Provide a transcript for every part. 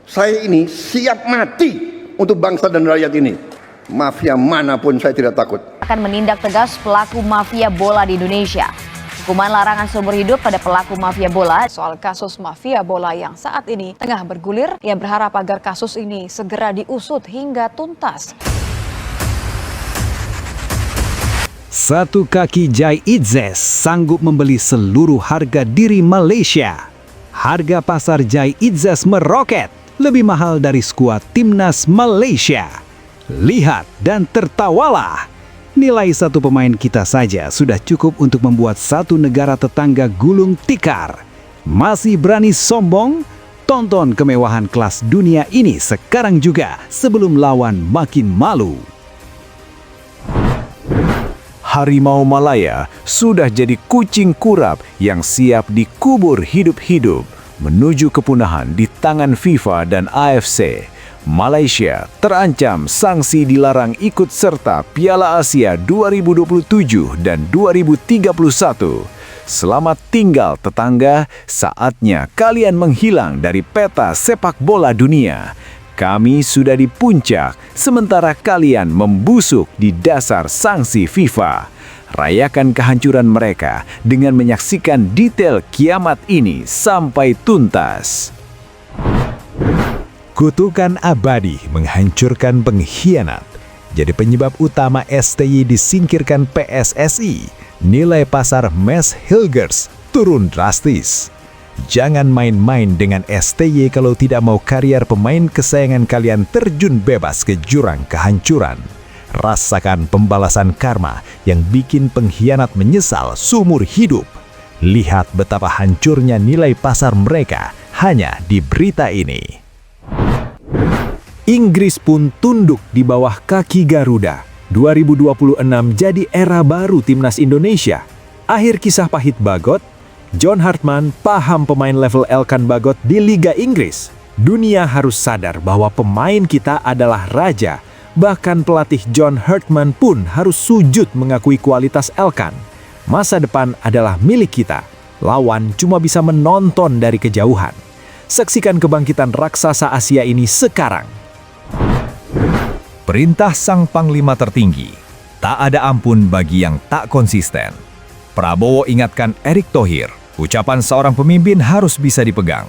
Saya ini siap mati untuk bangsa dan rakyat ini. Mafia manapun saya tidak takut. Akan menindak tegas pelaku mafia bola di Indonesia. Hukuman larangan seumur hidup pada pelaku mafia bola. Soal kasus mafia bola yang saat ini tengah bergulir, ia berharap agar kasus ini segera diusut hingga tuntas. Satu kaki Jai Itzes sanggup membeli seluruh harga diri Malaysia. Harga pasar Jai Itzes meroket, lebih mahal dari skuad timnas Malaysia. Lihat dan tertawalah. Nilai satu pemain kita saja sudah cukup untuk membuat satu negara tetangga gulung tikar. Masih berani sombong? Tonton kemewahan kelas dunia ini sekarang juga sebelum lawan makin malu. Harimau Malaya sudah jadi kucing kurap yang siap dikubur hidup-hidup menuju kepunahan di tangan FIFA dan AFC. Malaysia terancam sanksi dilarang ikut serta Piala Asia 2027 dan 2031. Selamat tinggal tetangga, saatnya kalian menghilang dari peta sepak bola dunia. Kami sudah di puncak, sementara kalian membusuk di dasar sanksi FIFA. Rayakan kehancuran mereka dengan menyaksikan detail kiamat ini sampai tuntas. Kutukan abadi menghancurkan pengkhianat. Jadi penyebab utama STY disingkirkan PSSI. Nilai pasar Max Hilgers turun drastis. Jangan main-main dengan STY kalau tidak mau karier pemain kesayangan kalian terjun bebas ke jurang kehancuran. Rasakan pembalasan karma yang bikin pengkhianat menyesal seumur hidup. Lihat betapa hancurnya nilai pasar mereka hanya di berita ini. Inggris pun tunduk di bawah kaki Garuda. 2026 jadi era baru timnas Indonesia. Akhir kisah pahit Bagot, John Hartman paham pemain level Elkan Bagot di Liga Inggris. Dunia harus sadar bahwa pemain kita adalah raja. Bahkan pelatih John Hartman pun harus sujud mengakui kualitas Elkan. Masa depan adalah milik kita. Lawan cuma bisa menonton dari kejauhan. Saksikan kebangkitan raksasa Asia ini sekarang. Perintah Sang Panglima Tertinggi. Tak ada ampun bagi yang tak konsisten. Prabowo ingatkan Erick Thohir, ucapan seorang pemimpin harus bisa dipegang.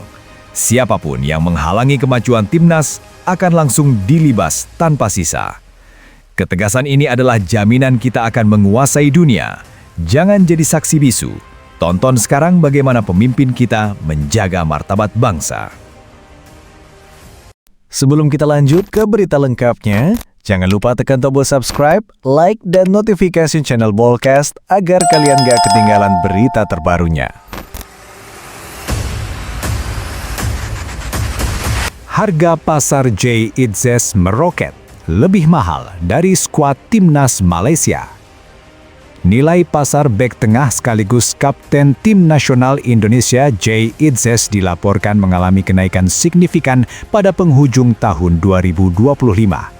Siapapun yang menghalangi kemajuan timnas akan langsung dilibas tanpa sisa. Ketegasan ini adalah jaminan kita akan menguasai dunia. Jangan jadi saksi bisu. Tonton sekarang bagaimana pemimpin kita menjaga martabat bangsa. Sebelum kita lanjut ke berita lengkapnya, jangan lupa tekan tombol subscribe, like, dan notifikasi channel Bolcast agar kalian gak ketinggalan berita terbarunya. Harga pasar Jai Itzes meroket, lebih mahal dari skuad timnas Malaysia. Nilai pasar bek tengah sekaligus kapten tim nasional Indonesia Jai Itzes dilaporkan mengalami kenaikan signifikan pada penghujung tahun 2025.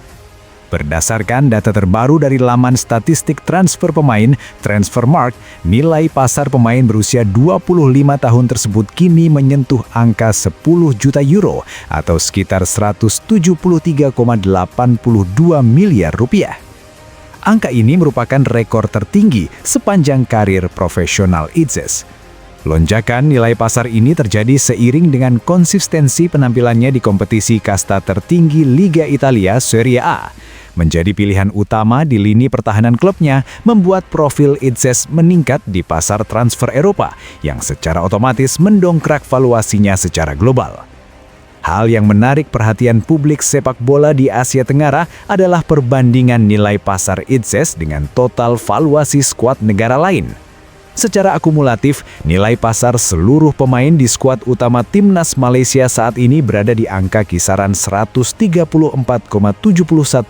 Berdasarkan data terbaru dari laman statistik transfer pemain Transfermarkt, nilai pasar pemain berusia 25 tahun tersebut kini menyentuh angka 10 juta euro atau sekitar 173,82 miliar rupiah. Angka ini merupakan rekor tertinggi sepanjang karir profesional Itzes. Lonjakan nilai pasar ini terjadi seiring dengan konsistensi penampilannya di kompetisi kasta tertinggi Liga Italia Serie A. Menjadi pilihan utama di lini pertahanan klubnya, membuat profil Itzes meningkat di pasar transfer Eropa, yang secara otomatis mendongkrak valuasinya secara global. Hal yang menarik perhatian publik sepak bola di Asia Tenggara adalah perbandingan nilai pasar Itzes dengan total valuasi skuad negara lain. Secara akumulatif, nilai pasar seluruh pemain di skuad utama timnas Malaysia saat ini berada di angka kisaran 134,71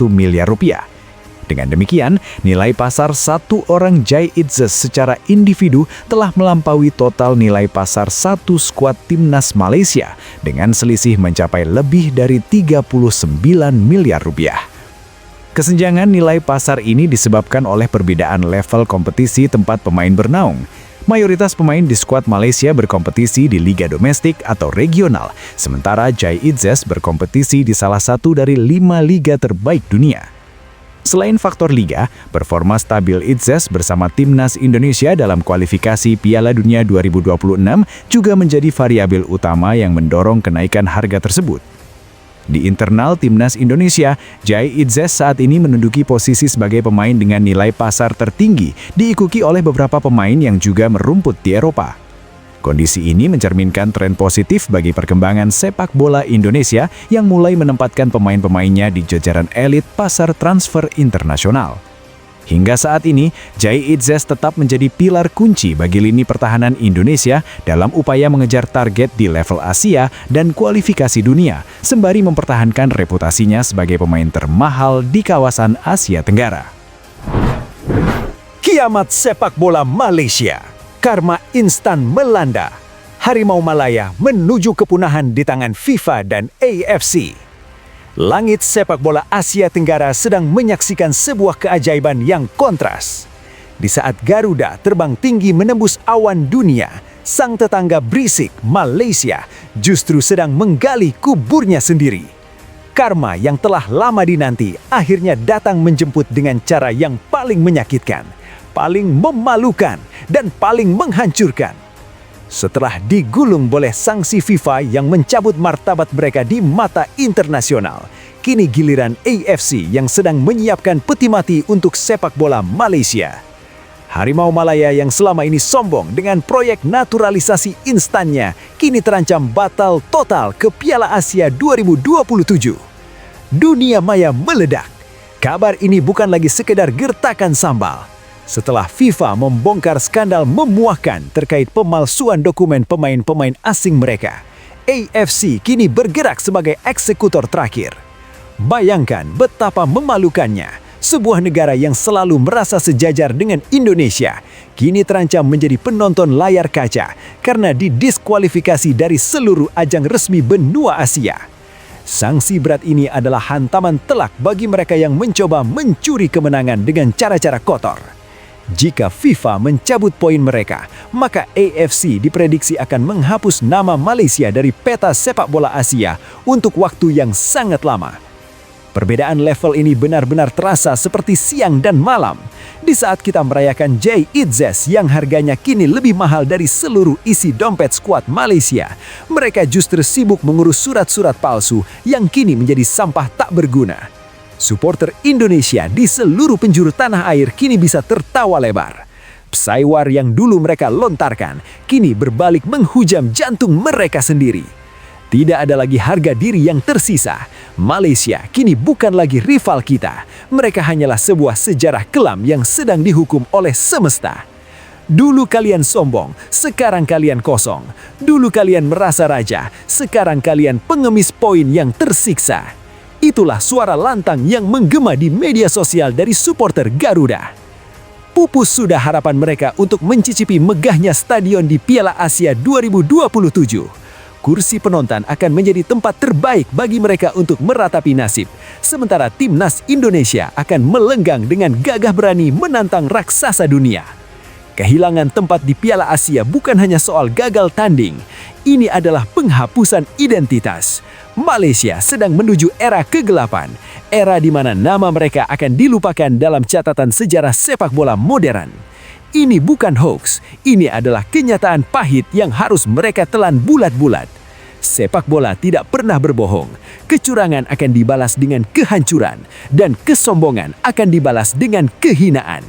miliar rupiah. Dengan demikian, nilai pasar satu orang Jai Itzes secara individu telah melampaui total nilai pasar satu skuad timnas Malaysia dengan selisih mencapai lebih dari 39 miliar rupiah. Kesenjangan nilai pasar ini disebabkan oleh perbedaan level kompetisi tempat pemain bernaung. Mayoritas pemain di skuad Malaysia berkompetisi di liga domestik atau regional, sementara Jai Itzes berkompetisi di salah satu dari 5 liga terbaik dunia. Selain faktor liga, performa stabil Itzes bersama timnas Indonesia dalam kualifikasi Piala Dunia 2026 juga menjadi variabel utama yang mendorong kenaikan harga tersebut. Di internal timnas Indonesia, Jai Itzes saat ini menduduki posisi sebagai pemain dengan nilai pasar tertinggi, diikuti oleh beberapa pemain yang juga merumput di Eropa. Kondisi ini mencerminkan tren positif bagi perkembangan sepak bola Indonesia yang mulai menempatkan pemain-pemainnya di jajaran elit pasar transfer internasional. Hingga saat ini, Jai Itzes tetap menjadi pilar kunci bagi lini pertahanan Indonesia dalam upaya mengejar target di level Asia dan kualifikasi dunia, sembari mempertahankan reputasinya sebagai pemain termahal di kawasan Asia Tenggara. Kiamat sepak bola Malaysia. Karma instan melanda. Harimau Malaya menuju kepunahan di tangan FIFA dan AFC. Langit sepak bola Asia Tenggara sedang menyaksikan sebuah keajaiban yang kontras. Di saat Garuda terbang tinggi menembus awan dunia, sang tetangga berisik Malaysia justru sedang menggali kuburnya sendiri. Karma yang telah lama dinanti akhirnya datang menjemput dengan cara yang paling menyakitkan, paling memalukan, dan paling menghancurkan. Setelah digulung oleh sanksi FIFA yang mencabut martabat mereka di mata internasional, kini giliran AFC yang sedang menyiapkan peti mati untuk sepak bola Malaysia. Harimau Malaya yang selama ini sombong dengan proyek naturalisasi instannya, kini terancam batal total ke Piala Asia 2027. Dunia maya meledak. Kabar ini bukan lagi sekedar gertakan sambal. Setelah FIFA membongkar skandal memuakkan terkait pemalsuan dokumen pemain-pemain asing mereka, AFC kini bergerak sebagai eksekutor terakhir. Bayangkan betapa memalukannya, sebuah negara yang selalu merasa sejajar dengan Indonesia, kini terancam menjadi penonton layar kaca karena didiskualifikasi dari seluruh ajang resmi benua Asia. Sanksi berat ini adalah hantaman telak bagi mereka yang mencoba mencuri kemenangan dengan cara-cara kotor. Jika FIFA mencabut poin mereka, maka AFC diprediksi akan menghapus nama Malaysia dari peta sepak bola Asia untuk waktu yang sangat lama. Perbedaan level ini benar-benar terasa seperti siang dan malam. Di saat kita merayakan Jai Itzes yang harganya kini lebih mahal dari seluruh isi dompet skuad Malaysia, mereka justru sibuk mengurus surat-surat palsu yang kini menjadi sampah tak berguna. Supporter Indonesia di seluruh penjuru tanah air kini bisa tertawa lebar. Psywar yang dulu mereka lontarkan, kini berbalik menghujam jantung mereka sendiri. Tidak ada lagi harga diri yang tersisa. Malaysia kini bukan lagi rival kita. Mereka hanyalah sebuah sejarah kelam yang sedang dihukum oleh semesta. Dulu kalian sombong, sekarang kalian kosong. Dulu kalian merasa raja, sekarang kalian pengemis poin yang tersiksa. Itulah suara lantang yang menggema di media sosial dari supporter Garuda. Pupus sudah harapan mereka untuk mencicipi megahnya stadion di Piala Asia 2027. Kursi penonton akan menjadi tempat terbaik bagi mereka untuk meratapi nasib. Sementara timnas Indonesia akan melenggang dengan gagah berani menantang raksasa dunia. Kehilangan tempat di Piala Asia bukan hanya soal gagal tanding. Ini adalah penghapusan identitas. Malaysia sedang menuju era kegelapan, era di mana nama mereka akan dilupakan dalam catatan sejarah sepak bola modern. Ini bukan hoax, ini adalah kenyataan pahit yang harus mereka telan bulat-bulat. Sepak bola tidak pernah berbohong, kecurangan akan dibalas dengan kehancuran, dan kesombongan akan dibalas dengan kehinaan.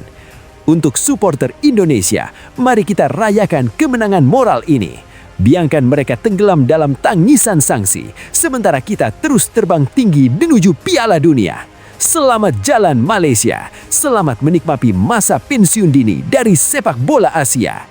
Untuk supporter Indonesia, mari kita rayakan kemenangan moral ini. Biarkan mereka tenggelam dalam tangisan sanksi, sementara kita terus terbang tinggi menuju Piala Dunia. Selamat jalan Malaysia, selamat menikmati masa pensiun dini dari sepak bola Asia.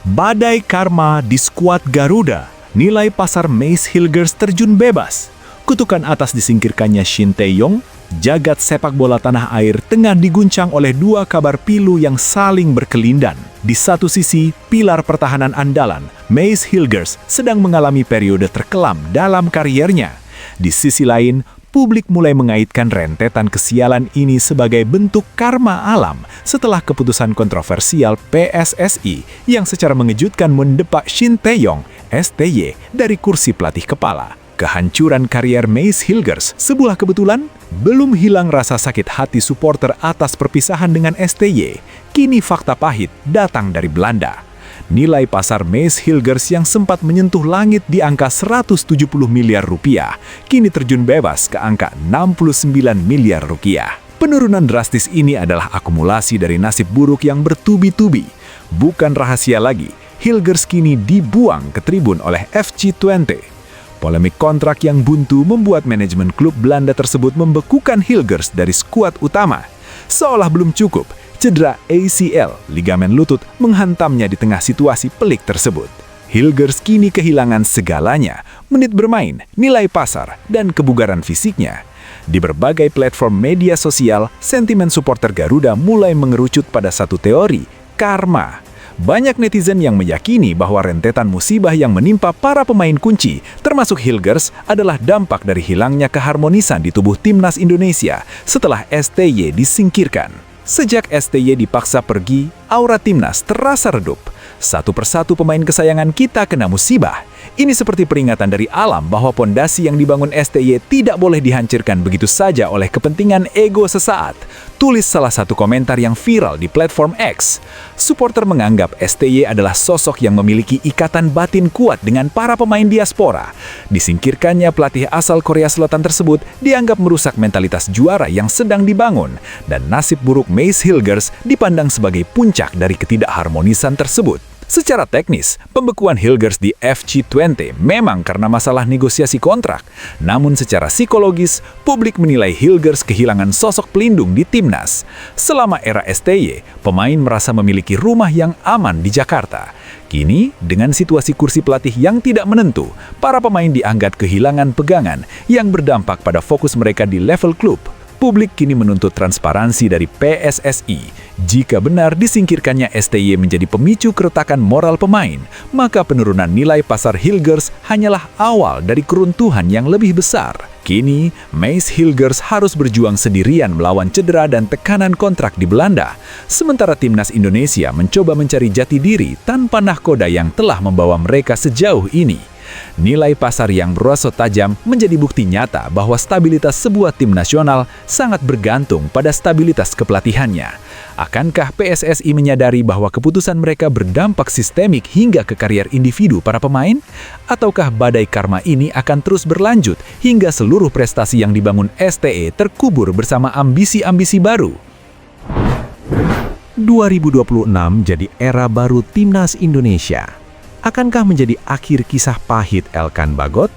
Badai karma di skuad Garuda, nilai pasar Mace Hilgers terjun bebas. Kutukan atas disingkirkannya Shin Tae-yong, jagat sepak bola tanah air tengah diguncang oleh dua kabar pilu yang saling berkelindan. Di satu sisi, pilar pertahanan andalan, Mace Hilgers sedang mengalami periode terkelam dalam kariernya. Di sisi lain, publik mulai mengaitkan rentetan kesialan ini sebagai bentuk karma alam setelah keputusan kontroversial PSSI yang secara mengejutkan mendepak Shin Tae-yong, STY, dari kursi pelatih kepala. Kehancuran karier Mace Hilgers sebuah kebetulan? Belum hilang rasa sakit hati supporter atas perpisahan dengan STY, kini fakta pahit datang dari Belanda. Nilai pasar Mace Hilgers yang sempat menyentuh langit di angka 170 miliar rupiah, kini terjun bebas ke angka 69 miliar rupiah. Penurunan drastis ini adalah akumulasi dari nasib buruk yang bertubi-tubi. Bukan rahasia lagi, Hilgers kini dibuang ke tribun oleh FC Twente. Polemik kontrak yang buntu membuat manajemen klub Belanda tersebut membekukan Hilgers dari skuad utama. Seolah belum cukup, cedera ACL, ligamen lutut, menghantamnya di tengah situasi pelik tersebut. Hilgers kini kehilangan segalanya, menit bermain, nilai pasar, dan kebugaran fisiknya. Di berbagai platform media sosial, sentimen supporter Garuda mulai mengerucut pada satu teori, karma. Banyak netizen yang meyakini bahwa rentetan musibah yang menimpa para pemain kunci, termasuk Hilgers, adalah dampak dari hilangnya keharmonisan di tubuh timnas Indonesia setelah STY disingkirkan. Sejak STY dipaksa pergi, aura timnas terasa redup. Satu persatu pemain kesayangan kita kena musibah. Ini seperti peringatan dari alam bahwa pondasi yang dibangun STY tidak boleh dihancurkan begitu saja oleh kepentingan ego sesaat. Tulis salah satu komentar yang viral di platform X. Supporter menganggap STY adalah sosok yang memiliki ikatan batin kuat dengan para pemain diaspora. Disingkirkannya pelatih asal Korea Selatan tersebut dianggap merusak mentalitas juara yang sedang dibangun, dan nasib buruk Mace Hilgers dipandang sebagai puncak dari ketidakharmonisan tersebut. Secara teknis, pembekuan Hilgers di FC Twente memang karena masalah negosiasi kontrak. Namun secara psikologis, publik menilai Hilgers kehilangan sosok pelindung di timnas. Selama era STY, pemain merasa memiliki rumah yang aman di Jakarta. Kini, dengan situasi kursi pelatih yang tidak menentu, para pemain dianggap kehilangan pegangan yang berdampak pada fokus mereka di level klub. Publik kini menuntut transparansi dari PSSI. Jika benar disingkirkannya STY menjadi pemicu keretakan moral pemain, maka penurunan nilai pasar Hilgers hanyalah awal dari keruntuhan yang lebih besar. Kini, Mace Hilgers harus berjuang sendirian melawan cedera dan tekanan kontrak di Belanda. Sementara timnas Indonesia mencoba mencari jati diri tanpa nahkoda yang telah membawa mereka sejauh ini. Nilai pasar yang merosot tajam menjadi bukti nyata bahwa stabilitas sebuah tim nasional sangat bergantung pada stabilitas kepelatihannya. Akankah PSSI menyadari bahwa keputusan mereka berdampak sistemik hingga ke karier individu para pemain? Ataukah badai karma ini akan terus berlanjut hingga seluruh prestasi yang dibangun STY terkubur bersama ambisi-ambisi baru? 2026 jadi era baru Timnas Indonesia. Akankah menjadi akhir kisah pahit Elkan Bagot?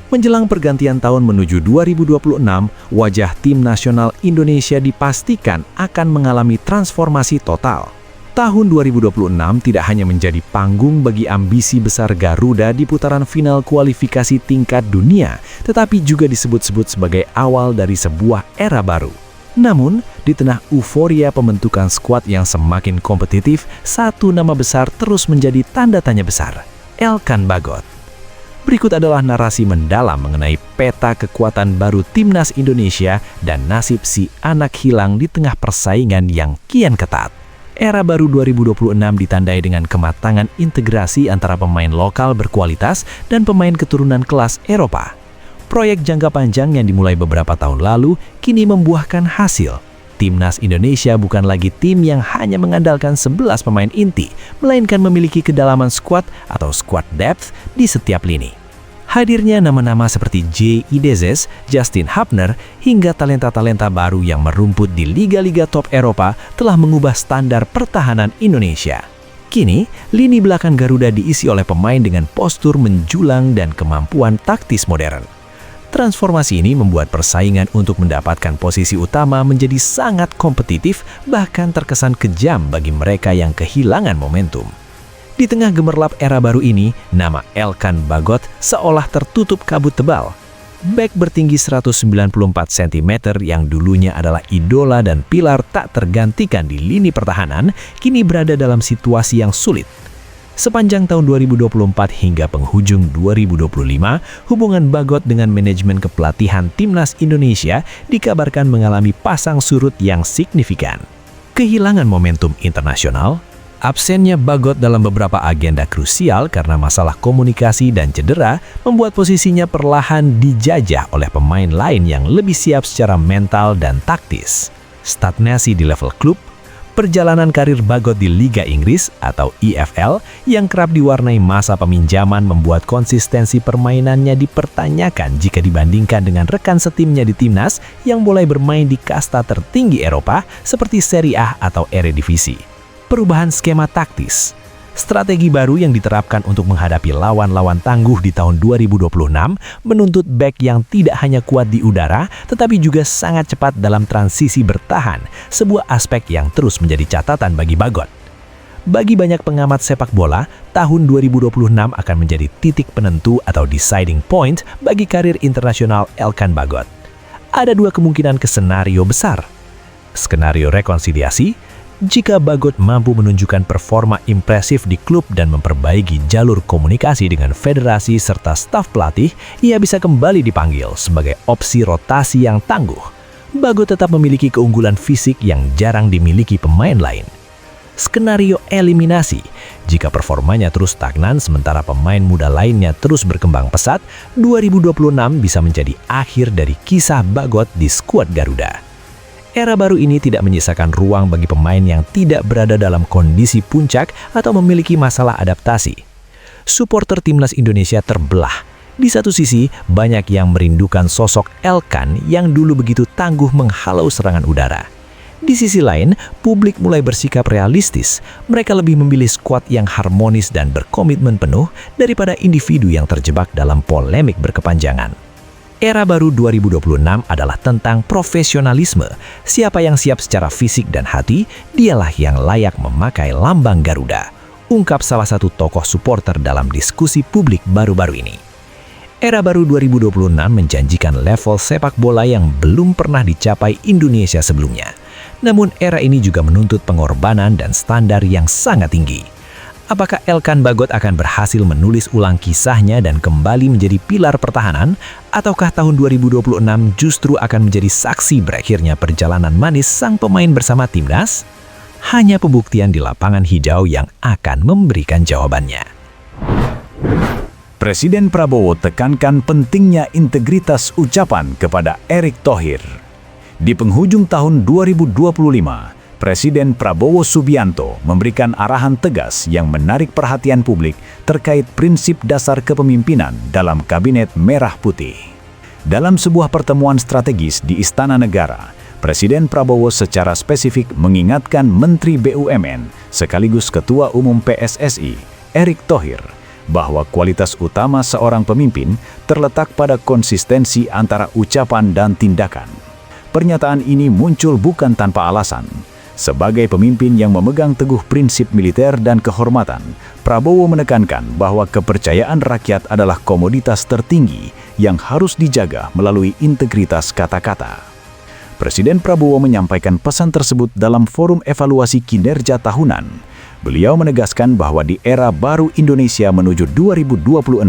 Menjelang pergantian tahun menuju 2026, wajah tim nasional Indonesia dipastikan akan mengalami transformasi total. Tahun 2026 tidak hanya menjadi panggung bagi ambisi besar Garuda di putaran final kualifikasi tingkat dunia, tetapi juga disebut-sebut sebagai awal dari sebuah era baru. Namun, di tengah euforia pembentukan skuad yang semakin kompetitif, satu nama besar terus menjadi tanda tanya besar, Elkan Bagot. Berikut adalah narasi mendalam mengenai peta kekuatan baru Timnas Indonesia dan nasib si anak hilang di tengah persaingan yang kian ketat. Era baru 2026 ditandai dengan kematangan integrasi antara pemain lokal berkualitas dan pemain keturunan kelas Eropa. Proyek jangka panjang yang dimulai beberapa tahun lalu kini membuahkan hasil. Timnas Indonesia bukan lagi tim yang hanya mengandalkan 11 pemain inti, melainkan memiliki kedalaman skuad atau squad depth di setiap lini. Hadirnya nama-nama seperti J. Idezes, Justin Hapner, hingga talenta-talenta baru yang merumput di liga-liga top Eropa telah mengubah standar pertahanan Indonesia. Kini, lini belakang Garuda diisi oleh pemain dengan postur menjulang dan kemampuan taktis modern. Transformasi ini membuat persaingan untuk mendapatkan posisi utama menjadi sangat kompetitif, bahkan terkesan kejam bagi mereka yang kehilangan momentum. Di tengah gemerlap era baru ini, nama Elkan Bagot seolah tertutup kabut tebal. Bek bertinggi 194 cm yang dulunya adalah idola dan pilar tak tergantikan di lini pertahanan, kini berada dalam situasi yang sulit. Sepanjang tahun 2024 hingga penghujung 2025, hubungan Bagot dengan manajemen kepelatihan Timnas Indonesia dikabarkan mengalami pasang surut yang signifikan. Kehilangan momentum internasional, absennya Bagot dalam beberapa agenda krusial karena masalah komunikasi dan cedera membuat posisinya perlahan dijajah oleh pemain lain yang lebih siap secara mental dan taktis. Stagnasi di level klub, perjalanan karir Bagot di Liga Inggris atau EFL yang kerap diwarnai masa peminjaman membuat konsistensi permainannya dipertanyakan jika dibandingkan dengan rekan setimnya di Timnas yang mulai bermain di kasta tertinggi Eropa seperti Serie A atau Eredivisie. Perubahan skema taktis, strategi baru yang diterapkan untuk menghadapi lawan-lawan tangguh di tahun 2026 menuntut bek yang tidak hanya kuat di udara, tetapi juga sangat cepat dalam transisi bertahan, sebuah aspek yang terus menjadi catatan bagi Bagot. Bagi banyak pengamat sepak bola, tahun 2026 akan menjadi titik penentu atau deciding point bagi karir internasional Elkan Bagot. Ada dua kemungkinan skenario besar. Skenario rekonsiliasi, jika Bagot mampu menunjukkan performa impresif di klub dan memperbaiki jalur komunikasi dengan federasi serta staf pelatih, ia bisa kembali dipanggil sebagai opsi rotasi yang tangguh. Bagot tetap memiliki keunggulan fisik yang jarang dimiliki pemain lain. Skenario eliminasi, jika performanya terus stagnan sementara pemain muda lainnya terus berkembang pesat, 2026 bisa menjadi akhir dari kisah Bagot di skuad Garuda. Era baru ini tidak menyisakan ruang bagi pemain yang tidak berada dalam kondisi puncak atau memiliki masalah adaptasi. Supporter Timnas Indonesia terbelah. Di satu sisi, banyak yang merindukan sosok Elkan yang dulu begitu tangguh menghalau serangan udara. Di sisi lain, publik mulai bersikap realistis. Mereka lebih memilih skuad yang harmonis dan berkomitmen penuh daripada individu yang terjebak dalam polemik berkepanjangan. Era baru 2026 adalah tentang profesionalisme. Siapa yang siap secara fisik dan hati, dialah yang layak memakai lambang Garuda, ungkap salah satu tokoh supporter dalam diskusi publik baru-baru ini. Era baru 2026 menjanjikan level sepak bola yang belum pernah dicapai Indonesia sebelumnya. Namun era ini juga menuntut pengorbanan dan standar yang sangat tinggi. Apakah Elkan Bagot akan berhasil menulis ulang kisahnya dan kembali menjadi pilar pertahanan? Ataukah tahun 2026 justru akan menjadi saksi berakhirnya perjalanan manis sang pemain bersama Timnas? Hanya pembuktian di lapangan hijau yang akan memberikan jawabannya. Presiden Prabowo tekankan pentingnya integritas ucapan kepada Erick Thohir. Di penghujung tahun 2025, Presiden Prabowo Subianto memberikan arahan tegas yang menarik perhatian publik terkait prinsip dasar kepemimpinan dalam Kabinet Merah Putih. Dalam sebuah pertemuan strategis di Istana Negara, Presiden Prabowo secara spesifik mengingatkan Menteri BUMN sekaligus Ketua Umum PSSI, Erick Thohir, bahwa kualitas utama seorang pemimpin terletak pada konsistensi antara ucapan dan tindakan. Pernyataan ini muncul bukan tanpa alasan. Sebagai pemimpin yang memegang teguh prinsip militer dan kehormatan, Prabowo menekankan bahwa kepercayaan rakyat adalah komoditas tertinggi yang harus dijaga melalui integritas kata-kata. Presiden Prabowo menyampaikan pesan tersebut dalam forum evaluasi kinerja tahunan. Beliau menegaskan bahwa di era baru Indonesia menuju 2026,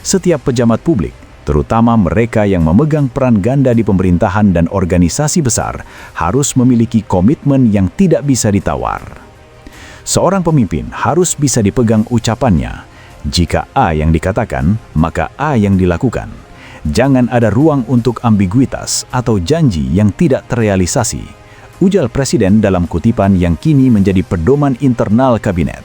setiap pejabat publik, terutama mereka yang memegang peran ganda di pemerintahan dan organisasi besar, harus memiliki komitmen yang tidak bisa ditawar. Seorang pemimpin harus bisa dipegang ucapannya. Jika A yang dikatakan, maka A yang dilakukan. Jangan ada ruang untuk ambiguitas atau janji yang tidak terrealisasi, ujar Presiden dalam kutipan yang kini menjadi pedoman internal kabinet.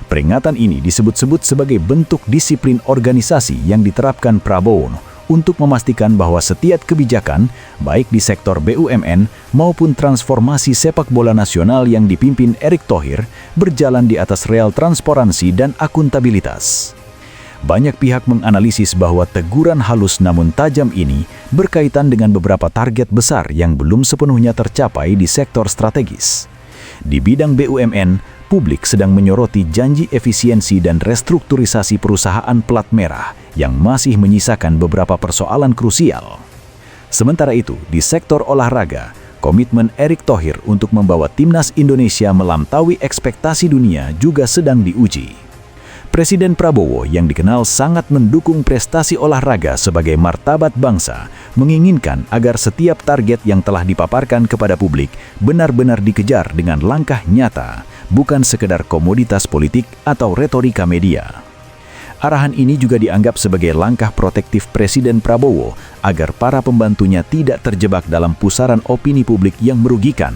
Peringatan ini disebut-sebut sebagai bentuk disiplin organisasi yang diterapkan Prabowo untuk memastikan bahwa setiap kebijakan, baik di sektor BUMN maupun transformasi sepak bola nasional yang dipimpin Erick Thohir, berjalan di atas rel transparansi dan akuntabilitas. Banyak pihak menganalisis bahwa teguran halus namun tajam ini berkaitan dengan beberapa target besar yang belum sepenuhnya tercapai di sektor strategis. Di bidang BUMN, publik sedang menyoroti janji efisiensi dan restrukturisasi perusahaan plat merah yang masih menyisakan beberapa persoalan krusial. Sementara itu, di sektor olahraga, komitmen Erick Thohir untuk membawa Timnas Indonesia melampaui ekspektasi dunia juga sedang diuji. Presiden Prabowo yang dikenal sangat mendukung prestasi olahraga sebagai martabat bangsa, menginginkan agar setiap target yang telah dipaparkan kepada publik benar-benar dikejar dengan langkah nyata, bukan sekedar komoditas politik atau retorika media. Arahan ini juga dianggap sebagai langkah protektif Presiden Prabowo agar para pembantunya tidak terjebak dalam pusaran opini publik yang merugikan.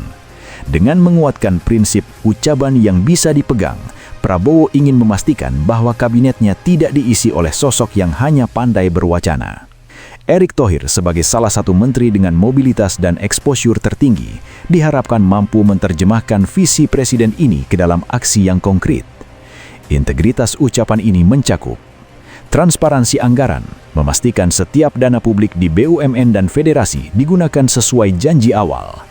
Dengan menguatkan prinsip ucapan yang bisa dipegang, Prabowo ingin memastikan bahwa kabinetnya tidak diisi oleh sosok yang hanya pandai berwacana. Erick Thohir sebagai salah satu menteri dengan mobilitas dan exposure tertinggi diharapkan mampu menerjemahkan visi presiden ini ke dalam aksi yang konkret. Integritas ucapan ini mencakup transparansi anggaran, memastikan setiap dana publik di BUMN dan federasi digunakan sesuai janji awal,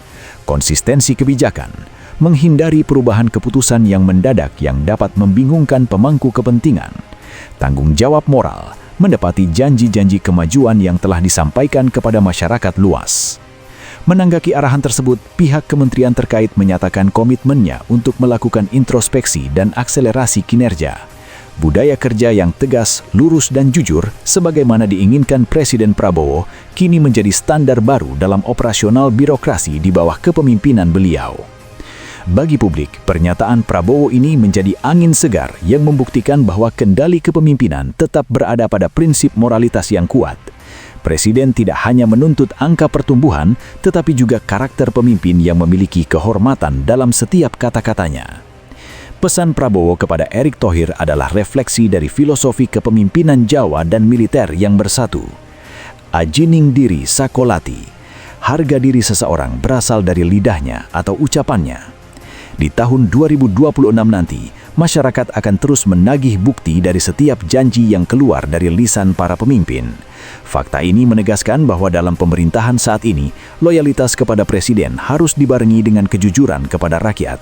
konsistensi kebijakan, menghindari perubahan keputusan yang mendadak yang dapat membingungkan pemangku kepentingan, tanggung jawab moral, menepati janji-janji kemajuan yang telah disampaikan kepada masyarakat luas. Menanggapi arahan tersebut, pihak kementerian terkait menyatakan komitmennya untuk melakukan introspeksi dan akselerasi kinerja. Budaya kerja yang tegas, lurus, dan jujur, sebagaimana diinginkan Presiden Prabowo, kini menjadi standar baru dalam operasional birokrasi di bawah kepemimpinan beliau. Bagi publik, pernyataan Prabowo ini menjadi angin segar yang membuktikan bahwa kendali kepemimpinan tetap berada pada prinsip moralitas yang kuat. Presiden tidak hanya menuntut angka pertumbuhan, tetapi juga karakter pemimpin yang memiliki kehormatan dalam setiap kata-katanya. Pesan Prabowo kepada Erick Thohir adalah refleksi dari filosofi kepemimpinan Jawa dan militer yang bersatu. Ajining diri sakolati, harga diri seseorang berasal dari lidahnya atau ucapannya. Di tahun 2026 nanti, masyarakat akan terus menagih bukti dari setiap janji yang keluar dari lisan para pemimpin. Fakta ini menegaskan bahwa dalam pemerintahan saat ini, loyalitas kepada presiden harus dibarengi dengan kejujuran kepada rakyat.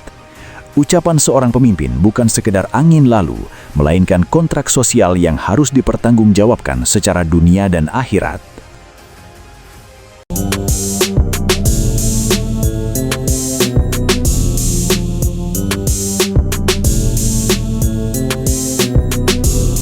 Ucapan seorang pemimpin bukan sekedar angin lalu, melainkan kontrak sosial yang harus dipertanggungjawabkan secara dunia dan akhirat.